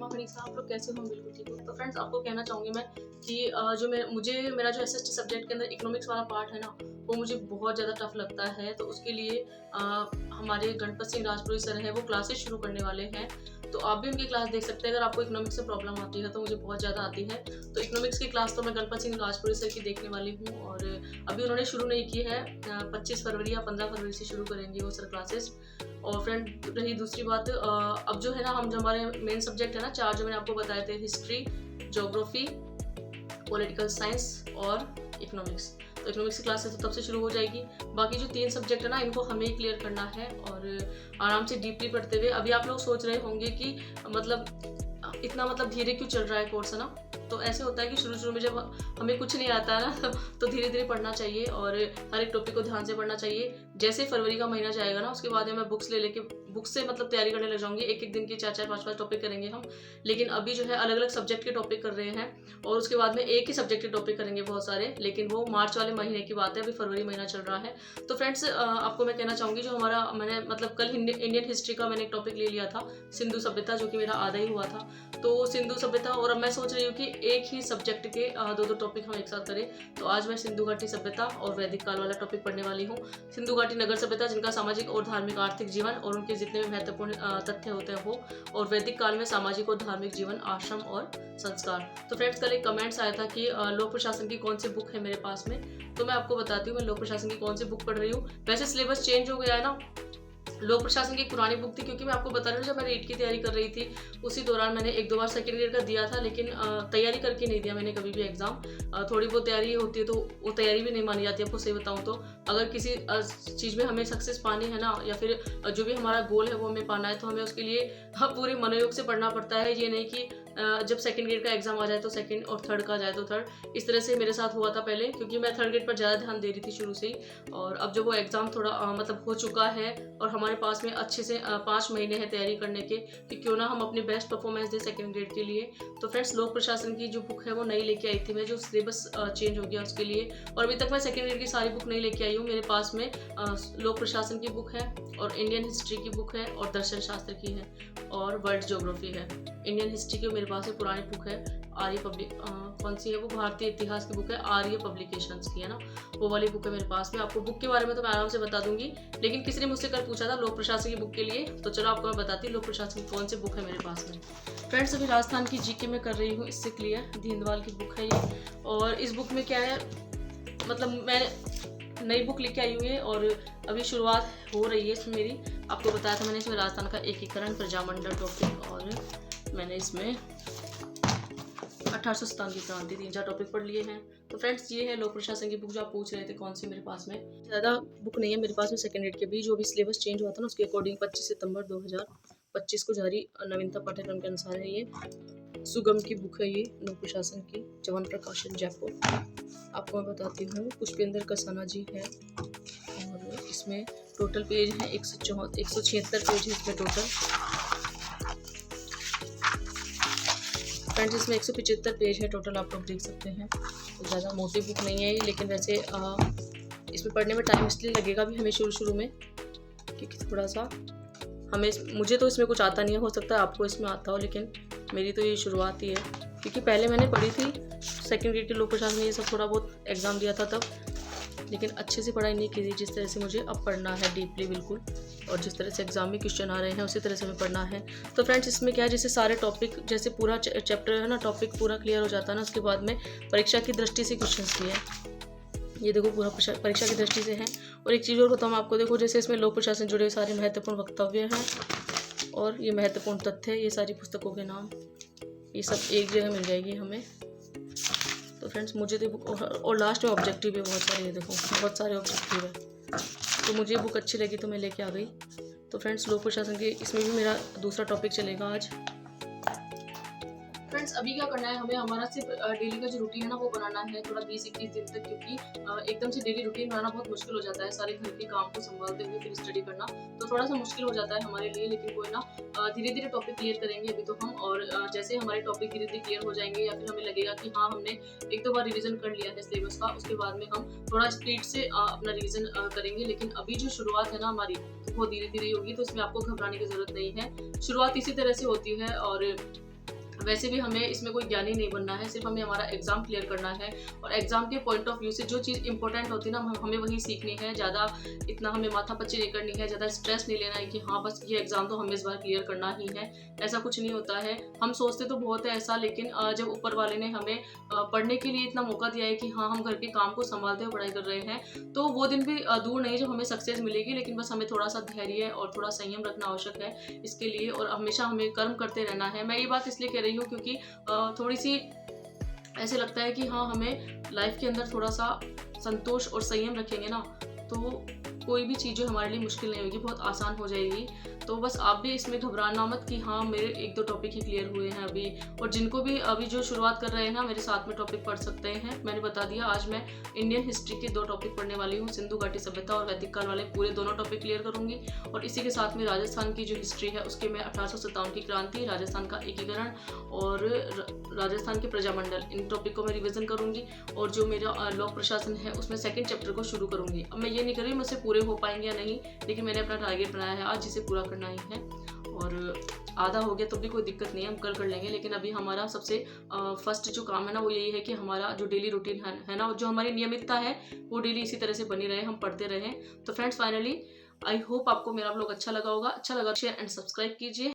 अम्मा खनीसा, आप लोग कैसे हो? बिल्कुल ठीक हो। तो फ्रेंड्स आपको कहना चाहूँगी मैं कि जो मेरा जो एसएसटी सब्जेक्ट के अंदर इकोनॉमिक्स वाला पार्ट है ना, वो मुझे बहुत ज़्यादा टफ लगता है। तो उसके लिए हमारे गणपत सिंह राजपुरी सर हैं, वो क्लासेस शुरू करने वाले हैं। तो आप भी उनकी क्लास देख सकते हैं। अगर आपको इकोनॉमिक्स से प्रॉब्लम आती है तो मुझे बहुत ज़्यादा आती है। तो इकोनॉमिक्स की क्लास तो मैं गणपत सिंह राजपुरी सर की देखने वाली हूँ, और अभी उन्होंने शुरू नहीं की है। 25 फरवरी या 15 फरवरी से शुरू करेंगे वो सर क्लासेस। और फ्रेंड रही दूसरी बात, अब जो है ना, हम जो हमारे मेन सब्जेक्ट है ना, 4 जो मैंने आपको बताए थे, हिस्ट्री, ज्योग्राफी, पॉलिटिकल साइंस और इकोनॉमिक्स। तो इकोनॉमिक्स की क्लासेस तो तब से शुरू हो जाएगी। बाकी जो 3 सब्जेक्ट है ना, इनको हमें ही क्लियर करना है, और आराम से डीपली पढ़ते हुए। अभी आप लोग सोच रहे होंगे कि इतना धीरे क्यों चल रहा है कोर्स, है ना। तो ऐसे होता है कि शुरू में जब हमें कुछ नहीं आता है ना तो धीरे धीरे पढ़ना चाहिए, और हर एक टॉपिक को ध्यान से पढ़ना चाहिए। जैसे फरवरी का महीना जाएगा ना, उसके बाद में मैं बुक्स लेके बुक से तैयारी करने लग जाऊंगी। एक दिन की 4-4, 5-5 टॉपिक करेंगे हम। लेकिन अभी जो है अलग अलग सब्जेक्ट के टॉपिक कर रहे हैं, और उसके बाद में एक ही सब्जेक्ट के टॉपिक करेंगे बहुत सारे। लेकिन वो मार्च वाले महीने की बात है, अभी फरवरी महीना चल रहा है। तो फ्रेंड्स आपको मैं कहना चाहूँगी, जो हमारा मैंने कल इंडियन हिस्ट्री का मैंने एक टॉपिक ले लिया था, सिंधु सभ्यता, जो कि मेरा आधा ही हुआ था। तो सिंधु सभ्यता, और अब मैं सोच रही हूँ कि एक ही सब्जेक्ट के 2-2 टॉपिक हम एक साथ करें। तो आज मैं सिंधु घाटी सभ्यता और वैदिक काल वाला टॉपिक पढ़ने वाली हूँ। सिंधु घाटी नगर सभ्यता, जिनका सामाजिक और धार्मिक आर्थिक जीवन और उनके जितने भी महत्वपूर्ण तथ्य होते हैं वो, और वैदिक काल में सामाजिक और धार्मिक जीवन, आश्रम और संस्कार। तो फ्रेंड्स कल एक कमेंट्स आया था कि लोक प्रशासन की कौन सी बुक है मेरे पास में। तो मैं आपको बताती हूँ मैं लोक प्रशासन की कौन सी बुक पढ़ रही हूँ। वैसे सिलेबस चेंज हो गया है ना। लोक प्रशासन की पुरानी बुक थी, क्योंकि मैं आपको बता रही हूँ, जब मैं रीट की तैयारी कर रही थी उसी दौरान मैंने 1-2 बार सेकंड ईयर का दिया था। लेकिन तैयारी करके नहीं दिया मैंने कभी भी एग्जाम। थोड़ी बहुत तैयारी होती है तो वो तैयारी भी नहीं मानी जाती, आपको सही बताऊँ तो। अगर किसी चीज़ में हमें सक्सेस पानी है ना, या फिर जो भी हमारा गोल है वो हमें पाना है, तो हमें उसके लिए पूरे मनोयोग से पढ़ना पड़ता है। ये नहीं कि जब सेकंड ग्रेड का एग्जाम आ जाए तो सेकंड, और थर्ड का जाए तो थर्ड। इस तरह से मेरे साथ हुआ था पहले, क्योंकि मैं थर्ड ग्रेड पर ज़्यादा ध्यान दे रही थी शुरू से ही। और अब जब वो एग्ज़ाम थोड़ा हो चुका है, और हमारे पास में अच्छे से 5 महीने हैं तैयारी करने के, कि क्यों ना हम अपनी बेस्ट परफॉर्मेंस दें सेकंड ग्रेड के लिए। तो फ्रेंड्स लोक प्रशासन की जो बुक है वो नई लेके आई थी मैं, जो सिलेबस चेंज हो गया उसके लिए। और अभी तक मैं सेकंड ग्रेड की सारी बुक नहीं लेके आई हूँ। मेरे पास में लोक प्रशासन की बुक है, और इंडियन हिस्ट्री की बुक है, और दर्शन शास्त्र की है, और वर्ल्ड ज्योग्राफी है। इंडियन हिस्ट्री की मेरे पास में पुरानी बुक है, आर्य पब्लिक कौन सी है वो, भारतीय इतिहास की बुक है, आर्य पब्लिकेशंस की है ना, वो वाली बुक है मेरे पास में। आपको बुक के बारे में तो मैं आराम से बता दूंगी, लेकिन किसी ने मुझसे कल पूछा था लोक प्रशासन की बुक के लिए, तो चलो आपको मैं बताती हूँ लोक प्रशासन की कौन सी बुक है मेरे पास में। फ्रेंड्स अभी राजस्थान की जीके में कर रही हूँ, इससे क्लियर दीनदयाल की बुक है ये। और इस बुक में क्या है, मैं नई बुक लेके आई हुई है, और अभी शुरुआत हो रही है इसमें मेरी। आपको बताया था मैंने इसमें राजस्थान का एकीकरण, प्रजामंडल टॉपिक, और मैंने इसमें 1857 की क्रांति, 3-4 टॉपिक पढ़ लिए हैं। तो फ्रेंड्स ये है लोक प्रशासन की बुक, जो आप पूछ रहे थे कौन सी मेरे पास में। ज़्यादा बुक नहीं है मेरे पास में सेकंड ग्रेड के भी, जो भी सिलेबस चेंज हुआ था ना उसके अकॉर्डिंग 25 सितंबर 2025 को जारी नवीनता पाठ्यक्रम के अनुसार है ये। सुगम की बुक है ये, लोक प्रशासन की, चवन प्रकाशन, जयपुर। आपको मैं बताती हूँ, पुष्पेंद्र कसाना जी है, और इसमें टोटल पेज है 176 पेज है इसमें टोटल। फ्रेंड्स इसमें 175 पेज है टोटल, आप लोग देख सकते हैं। तो ज़्यादा मोटी बुक नहीं है ये, लेकिन वैसे इसमें पढ़ने में टाइम इसलिए लगेगा भी हमें शुरू में, क्योंकि थोड़ा सा मुझे तो इसमें कुछ आता नहीं है, हो सकता है आपको इसमें आता हो, लेकिन मेरी तो ये शुरुआत ही है। क्योंकि पहले मैंने पढ़ी थी सेकंड ग्रेड के लोक प्रशासन में, ये सब थोड़ा बहुत एग्जाम दिया था तब, लेकिन अच्छे से पढ़ाई नहीं की थी जिस तरह से मुझे अब पढ़ना है डीपली बिल्कुल। और जिस तरह से एग्जाम में क्वेश्चन आ रहे हैं उसी तरह से हमें पढ़ना है। तो फ्रेंड्स इसमें क्या है, जैसे सारे टॉपिक, जैसे पूरा चैप्टर है ना, टॉपिक पूरा क्लियर हो जाता है ना, उसके बाद में परीक्षा की दृष्टि से क्वेश्चन किए हैं। ये देखो पूरा परीक्षा की दृष्टि से है। और एक चीज़ और बताऊँ आपको, देखो जैसे इसमें लोक प्रशासन जुड़े सारे महत्वपूर्ण वक्तव्य हैं, और ये महत्वपूर्ण तथ्य, ये सारी पुस्तकों के नाम, ये सब एक जगह मिल जाएगी हमें। तो फ्रेंड्स मुझे तो बुक, और लास्ट में ऑब्जेक्टिव है बहुत सारे, ये देखो बहुत सारे ऑब्जेक्टिव है। तो मुझे बुक अच्छी लगी तो मैं लेके आ गई। तो फ्रेंड्स लोक प्रशासन के इसमें भी मेरा दूसरा टॉपिक चलेगा आज। फ्रेंड्स अभी क्या करना है हमें, हमारा सिर्फ डेली का जो रूटीन है ना वो बनाना है, थोड़ा 20-21 दिन तक, क्योंकि एकदम से डेली रूटीन बनाना बहुत मुश्किल हो जाता है, सारे घर के काम को संभालते हुए फिर स्टडी करना, तो थोड़ा सा मुश्किल हो जाता है हमारे लिए। लेकिन कोई ना, धीरे धीरे टॉपिक क्लियर करेंगे अभी तो हम, और जैसे हमारे टॉपिक धीरे धीरे क्लियर हो जाएंगे, या फिर हमें लगेगा कि हाँ हमने 1-2 बार रिविजन कर लिया है सिलेबस का, उसके बाद में हम थोड़ा स्पीड से अपना रिविजन करेंगे। लेकिन अभी जो शुरुआत है ना हमारी, वो धीरे धीरे होगी, तो इसमें आपको घबराने की जरूरत नहीं है। शुरुआत इसी तरह से होती है, और वैसे भी हमें इसमें कोई ज्ञानी नहीं बनना है, सिर्फ हमें हमारा एग्ज़ाम क्लियर करना है और एग्ज़ाम के पॉइंट ऑफ व्यू से जो चीज़ इंपॉर्टेंट होती है ना हमें वही सीखनी है। ज़्यादा इतना हमें माथापच्ची नहीं करनी है, ज़्यादा स्ट्रेस नहीं लेना है कि हाँ बस ये एग्ज़ाम तो हमें इस बार क्लियर करना ही है। ऐसा कुछ नहीं होता है। हम सोचते तो बहुत है ऐसा, लेकिन जब ऊपर वाले ने हमें पढ़ने के लिए इतना मौका दिया है कि हाँ हम घर के काम को संभालते हुए पढ़ाई कर रहे हैं, तो वो दिन भी दूर नहीं जब हमें सक्सेस मिलेगी। लेकिन बस हमें थोड़ा सा धैर्य और थोड़ा संयम रखना आवश्यक है इसके लिए, और हमेशा हमें कर्म करते रहना है। मैं ये बात इसलिए कह रही हूँ क्योंकि थोड़ी सी ऐसे लगता है कि हाँ हमें लाइफ के अंदर थोड़ा सा संतोष और संयम रखेंगे ना, तो कोई भी चीज़ जो हमारे लिए मुश्किल नहीं होगी, बहुत आसान हो जाएगी। तो बस आप भी इसमें घबराना मत कि हाँ मेरे 1-2 टॉपिक ही क्लियर हुए हैं अभी, और जिनको भी अभी जो शुरुआत कर रहे हैं ना मेरे साथ में टॉपिक पढ़ सकते हैं। मैंने बता दिया आज मैं इंडियन हिस्ट्री के 2 टॉपिक पढ़ने वाली हूँ, सिंधु घाटी सभ्यता और वैदिक काल वाले पूरे दोनों टॉपिक क्लियर करूँगी। और इसी के साथ में राजस्थान की जो हिस्ट्री है उसके मैं 1857 की क्रांति, राजस्थान का एकीकरण और राजस्थान के प्रजामंडल, इन टॉपिक को मैं रिविजन करूँगी। और जो मेरा लोक प्रशासन है उसमें सेकंड चैप्टर को शुरू करूँगी। अब मैं ये नहीं कर रही मुझसे पूरे हो पाएंगे या नहीं, लेकिन मैंने अपना टारगेट बनाया है आज जिसे पूरा करना ही है। और आधा हो गया तो भी कोई दिक्कत नहीं है, हम कल कर लेंगे। लेकिन अभी हमारा सबसे फर्स्ट जो काम है ना वो यही है कि हमारा जो डेली रूटीन है ना, जो हमारी नियमितता है वो डेली इसी तरह से बनी रहे, हम पढ़ते रहें। तो फ्रेंड्स फाइनली आई होप आपको मेरा ब्लॉग अच्छा लगा होगा। अच्छा लगा शेयर एंड सब्सक्राइब कीजिए।